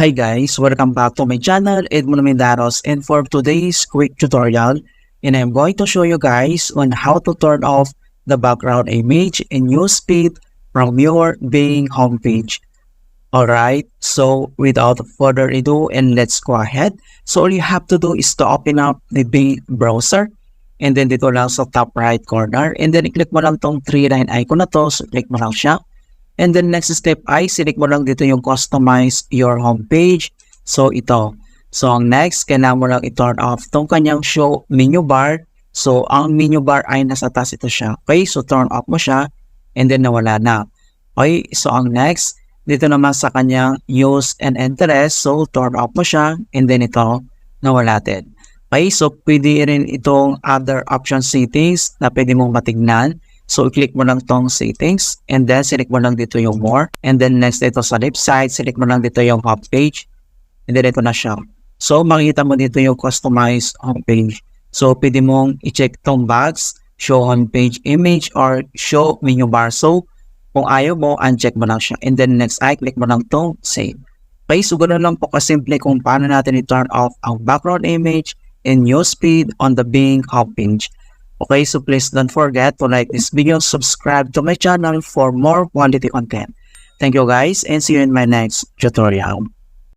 Hi guys, welcome back to my channel, Edmund Mindaros, and for today's quick tutorial, and I'm going to show you guys on how to turn off the background image in NewsFeed from your Bing homepage. Alright, so without further ado, and let's go ahead. So all you have to do is to open up the Bing browser, and then dito lang sa top right corner, and then i-click mo lang tong 3-line icon na to, so click mo lang siya. And then next step ay select mo lang dito yung customize your homepage. So ito. So ang next, kailangan mo lang i-turn off tong kanyang show menu bar. So ang menu bar ay nasa taas ito siya. Okay, so turn off mo siya and then nawala na. Okay, so ang next, dito naman sa kanyang use and interest. So turn off mo siya and then ito nawala din. Okay, so pwede rin itong other option settings na pwede mong matignan. So, i-click mo lang tong settings and then select mo lang dito yung more. And then next dito sa left side, select mo lang dito yung homepage. And then ito na siya. So, makikita mo dito yung customize homepage. So, pwede mong i-check tong box, show homepage image or show menu bar. So, kung ayaw mo, uncheck mo lang siya. And then next ay, click mo lang tong save. Okay, so ganoon lang po kasimple kung paano natin i-turn off ang background image in NewsFeed on the Bing homepage. Okay, so please don't forget to like this video, subscribe to my channel for more quality content. Thank you guys and see you in my next tutorial.